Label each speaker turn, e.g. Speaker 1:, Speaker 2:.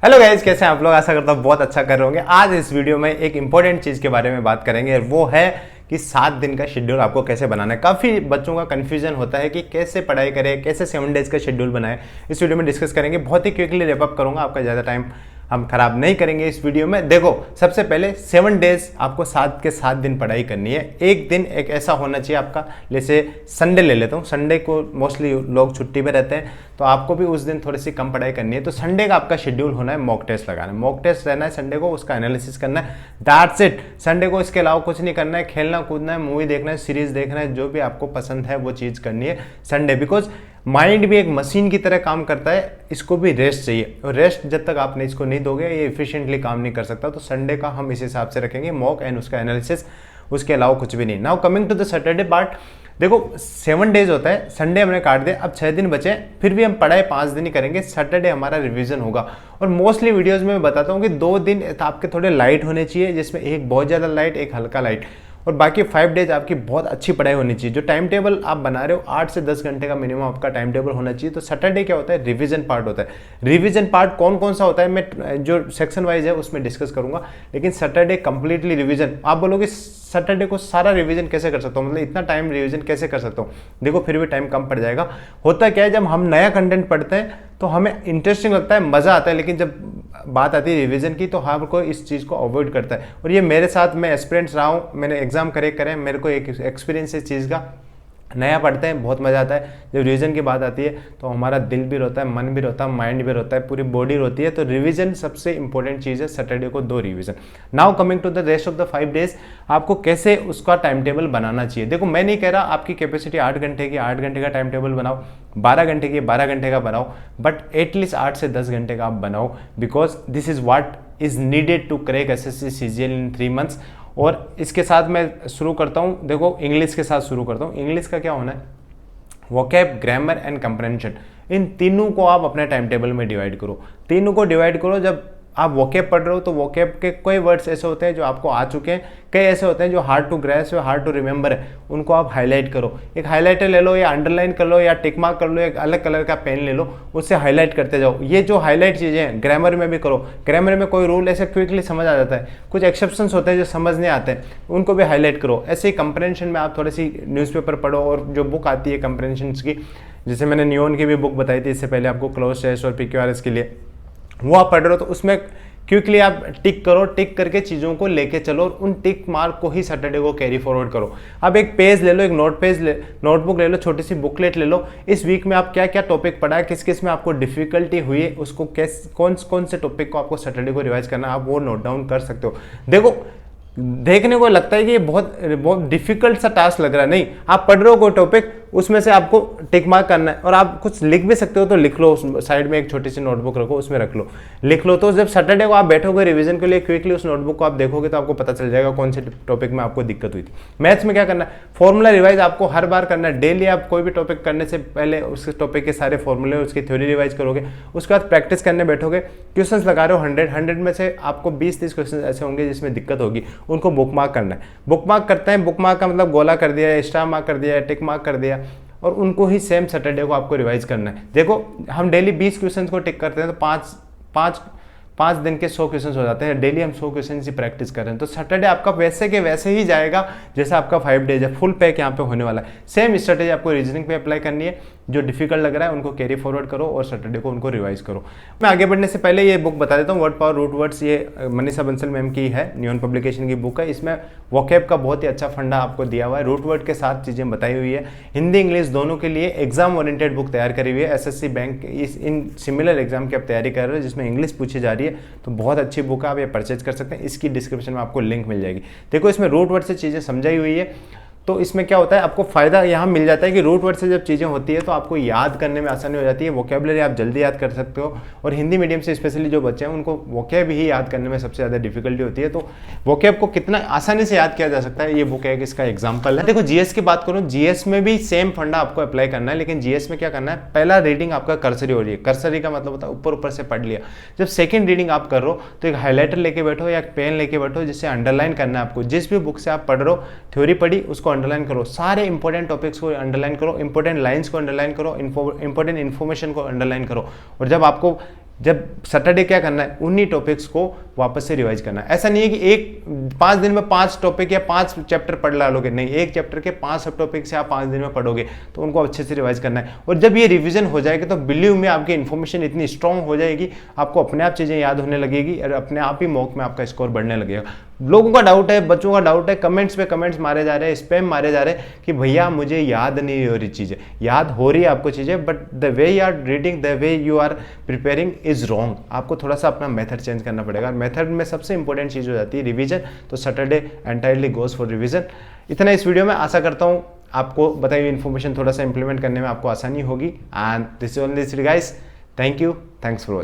Speaker 1: Hello guys, कैसे हैं आप लोग। आशा करता हूँ बहुत अच्छा कर रहे होंगे। आज इस वीडियो में एक इंपॉर्टेंट चीज़ के बारे में बात करेंगे, वो है कि 7 दिन का शेड्यूल आपको कैसे बनाना है। काफ़ी बच्चों का कन्फ्यूजन होता है कि कैसे पढ़ाई करें, कैसे 7 डेज का शेड्यूल बनाएं। इस वीडियो में डिस्कस करेंगे। बहुत ही क्विकली रैप अप करूंगा, आपका ज़्यादा टाइम हम खराब नहीं करेंगे इस वीडियो में। देखो, सबसे पहले 7 डेज आपको 7 के 7 दिन पढ़ाई करनी है। एक दिन एक ऐसा होना चाहिए आपका, जैसे संडे ले लेता हूँ। संडे को मोस्टली लोग छुट्टी पे रहते हैं, तो आपको भी उस दिन थोड़ी सी कम पढ़ाई करनी है। तो संडे का आपका शेड्यूल होना है मॉक टेस्ट लगाना है, मॉक टेस्ट रहना है संडे को, उसका एनालिसिस करना है। That's it. संडे को इसके अलावा कुछ नहीं करना है। खेलना कूदना है, मूवी देखना है, सीरीज देखना है, जो भी आपको पसंद है वो चीज़ करनी है संडे। बिकॉज माइंड भी एक मशीन की तरह काम करता है, इसको भी रेस्ट चाहिए, और रेस्ट जब तक आपने इसको नहीं दोगे ये इफिशिएंटली काम नहीं कर सकता। तो संडे का हम इस हिसाब से रखेंगे, मॉक एंड उसका एनालिसिस, उसके अलावा कुछ भी नहीं। Now coming to the Saturday part. देखो 7 डेज होता है, संडे हमने काट दिया, अब 6 दिन बचे, फिर भी हम पढ़ाई 5 दिन ही करेंगे। सैटरडे हमारा रिवीजन होगा। और मोस्टली वीडियोस में मैं बताता हूँ कि 2 दिन आपके थोड़े लाइट होने चाहिए, जिसमें एक बहुत ज़्यादा लाइट, एक हल्का लाइट, और बाकी 5 डेज आपकी बहुत अच्छी पढ़ाई होनी चाहिए। जो टाइम टेबल आप बना रहे हो 8 से 10 घंटे का मिनिमम आपका टाइम टेबल होना चाहिए। तो सैटरडे क्या होता है, रिवीजन पार्ट होता है। रिवीजन पार्ट कौन कौन सा होता है मैं जो सेक्शन वाइज है उसमें डिस्कस करूंगा, लेकिन सैटरडे कंप्लीटली रिवीजन। आप बोलोगे सैटरडे को सारा रिवीजन कैसे कर सकता हूँ, मतलब इतना टाइम रिवीजन कैसे कर सकता हूँ। देखो फिर भी टाइम कम पड़ जाएगा। होता क्या है, जब हम नया कंटेंट पढ़ते हैं तो हमें इंटरेस्टिंग लगता है, मजा आता है, लेकिन जब बात आती है रिवीजन की तो हर कोई इस चीज़ को अवॉइड करता है। और ये मेरे साथ, मैं एस्पिरेंट्स रहा हूँ, मैंने एग्जाम करे, मेरे को एक एक्सपीरियंस इस चीज़ का। नया पढ़ते हैं बहुत मज़ा आता है, जब रिवीजन की बात आती है तो हमारा दिल भी रोता है, मन भी रोता है, माइंड भी रोता है, पूरी बॉडी रोती है। तो रिवीजन सबसे इंपॉर्टेंट चीज़ है। सैटरडे को 2 revision. Now coming to the rest of the 5 days, आपको कैसे उसका टाइम टेबल बनाना चाहिए। देखो मैं नहीं कह रहा आपकी कैपेसिटी 8 घंटे की, 8 घंटे का टाइम टेबल बनाओ, 12 घंटे की 12 घंटे का बनाओ, बट एटलीस्ट 8 से 10 घंटे का आप बनाओ। Because this is what is needed to crack SSC CGL in 3 months. और इसके साथ मैं शुरू करता हूँ, देखो इंग्लिश के साथ शुरू करता हूँ। इंग्लिश का क्या होना है, वोकैब, ग्रामर एंड कंप्रेंशन, इन तीनों को आप अपने टाइम टेबल में डिवाइड करो। तीनों को डिवाइड करो। जब आप वोकैब पढ़ रहे हो तो वोकैब के कोई वर्ड्स ऐसे होते हैं जो आपको आ चुके हैं, कई ऐसे होते हैं जो हार्ड टू ग्रैस्प या हार्ड टू रिमेंबर है, उनको आप हाईलाइट करो। एक हाईलाइटर ले लो, या अंडरलाइन कर लो, या टिक मार्क कर लो, एक अलग कलर का पेन ले लो, उससे हाईलाइट करते जाओ। ये जो हाईलाइट चीज़ें हैं ग्रामर में भी करो। ग्रामर में कोई रूल ऐसे क्विकली समझ आ जाता है, कुछ एक्सेप्शंस होते हैं जो समझ नहीं आते हैं, उनको भी हाईलाइट करो। ऐसे ही कंप्रेंशन में आप थोड़ी सी न्यूज़पेपर पढ़ो, और जो बुक आती है कंप्रेंशन की, जैसे मैंने नियोन की भी बुक बताई थी इससे पहले आपको, क्लोज टेस्ट और पीक्यूआरएस के लिए, वो आप पढ़ रहे हो तो उसमें क्विकली आप टिक करो। टिक करके चीज़ों को लेके चलो, और उन टिक मार्क को ही सैटरडे को कैरी फॉरवर्ड करो। अब एक पेज ले लो, एक नोटबुक ले लो, छोटी सी बुकलेट ले लो। इस वीक में आप क्या क्या टॉपिक पढ़ा है, किस किस में आपको डिफिकल्टी हुई है, उसको कौन कौन से टॉपिक को आपको सैटरडे को रिवाइज करना है, आप वो नोट डाउन कर सकते हो। देखो देखने को लगता है कि ये बहुत डिफिकल्ट सा टास्क लग रहा है, नहीं। आप पढ़ रहे हो कोई टॉपिक, उसमें से आपको टिक मार्क करना है, और आप कुछ लिख भी सकते हो तो लिख लो। उस साइड में एक छोटी सी नोटबुक रखो, उसमें रख लो, लिख लो। तो जब सैटरडे को आप बैठोगे रिवीजन के लिए, क्विकली उस नोटबुक को आप देखोगे तो आपको पता चल जाएगा कौन से टॉपिक में आपको दिक्कत हुई थी। मैथ्स में क्या करना है, फॉर्मूला रिवाइज आपको हर बार करना है। डेली आप कोई भी टॉपिक करने से पहले उस टॉपिक के सारे फॉर्मूले, उसकी थ्योरी रिवाइज करोगे। उसके बाद प्रैक्टिस करने बैठोगे, क्वेश्चन लगा रहे हो 100 में से आपको 20-30 क्वेश्चन ऐसे होंगे जिसमें दिक्कत होगी, उनको बुक मार्क करना है। बुक मार्क करते हैं, बुक मार्क का मतलब गोला कर दिया, स्टार मार्क कर दिया, टिक मार्क कर दिया, और उनको ही सेम सैटरडे को आपको रिवाइज करना है। देखो हम डेली 20 क्वेश्चंस को टिक करते हैं तो 5 दिन के 100 क्वेश्चंस हो जाते हैं। डेली हम 100 क्वेश्चन की प्रैक्टिस कर रहे हैं, तो सैटरडे आपका वैसे के वैसे ही जाएगा जैसा आपका 5 डेज है। फुल पैक यहाँ पे होने वाला है। सेम स्ट्रेटेजी आपको रीजनिंग पे अप्लाई करनी है। जो डिफिकल्ट लग रहा है उनको कैरी फॉरवर्ड करो, और सैटरडे को उनको रिवाइज करो। मैं आगे बढ़ने से पहले ये बुक बता देता हूँ, वर्ड पावर रूट वर्ड्स। ये मनीषा बंसल मैम की है, नियोन पब्लिकेशन की बुक है। इसमें वोकैब का बहुत ही अच्छा फंडा आपको दिया हुआ है, रूट वर्ड के साथ चीज़ें बताई हुई है। हिंदी इंग्लिश दोनों के लिए एग्जाम ओरिएंटेड बुक तैयार करी हुई है। SSC bank in similar exam की आप तैयारी कर रहे हो जिसमें इंग्लिश पूछी जा रही है, तो बहुत अच्छी बुक है, आप ये परचेज कर सकते हैं। इसकी डिस्क्रिप्शन में आपको लिंक मिल जाएगी। देखो इसमें रूट वर्ड से चीज़ें समझाई हुई है, तो इसमें क्या होता है, आपको फायदा यहाँ मिल जाता है कि रूट वर्ड से जब चीज़ें होती है तो आपको याद करने में आसानी हो जाती है। वोकैबुलरी आप जल्दी याद कर सकते हो। और हिंदी मीडियम से स्पेशली जो बच्चे हैं उनको वोकैब ही याद करने में सबसे ज़्यादा डिफिकल्टी होती है। तो वोकैब को कितना आसानी से याद किया जा सकता है, ये बुक एक इसका एग्जाम्पल है। देखो जीएस की बात करूँ, जीएस में भी सेम फंडा आपको अप्लाई करना है, लेकिन जीएस में क्या करना है, पहला रीडिंग आपका कर्सरी हो रही है। कर्सरी का मतलब होता है ऊपर ऊपर से पढ़ लिया। जब सेकेंड रीडिंग आप कर रहे हो तो एक हाईलाइटर लेके बैठो या एक पेन लेके बैठो, जिससे अंडरलाइन करना है आपको। जिस भी बुक से आप पढ़ रहे हो, थ्योरी पढ़ी, उसको अंडरलाइन करो। सारे इंपॉर्टेंट टॉपिक्स को अंडरलाइन करो, इंपॉर्टेंट लाइंस को अंडरलाइन करो, इंपॉर्टेंट इन्फॉर्मेशन को अंडरलाइन करो। और जब आपको जब सैटरडे क्या करना है, उन्हीं टॉपिक्स को वापस से रिवाइज करना है। ऐसा नहीं है कि 5 दिन में 5 टॉपिक या 5 चैप्टर पढ़ लोगे, नहीं, एक चैप्टर के 5 सब टॉपिक से आप 5 दिन में पढ़ोगे, तो उनको अच्छे से रिवाइज करना है। और जब ये रिवीजन हो जाएगी तो बिलीव में आपकी इन्फॉर्मेशन इतनी स्ट्रांग हो जाएगी, आपको अपने आप चीज़ें याद होने लगेगी और अपने आप ही मॉक में आपका स्कोर बढ़ने लगेगा। लोगों का डाउट है, बच्चों का डाउट है, कमेंट्स पे कमेंट्स मारे जा रहे हैं, स्पैम मारे जा रहे हैं कि भैया मुझे याद नहीं हो रही चीज़ें। याद हो रही है आपको चीज़ें, but the way you are reading, the way you are preparing is wrong. आपको थोड़ा सा अपना मेथड चेंज करना पड़ेगा। मेथड में सबसे इंपॉर्टेंट चीज़ हो जाती है रिवीजन, तो Saturday entirely goes for revision. इतना इस वीडियो में, आशा करता हूँ आपको बताई हुई इन्फॉर्मेशन थोड़ा सा इंप्लीमेंट करने में आपको आसानी होगी। And this is only guys, thank you, thanks for watching.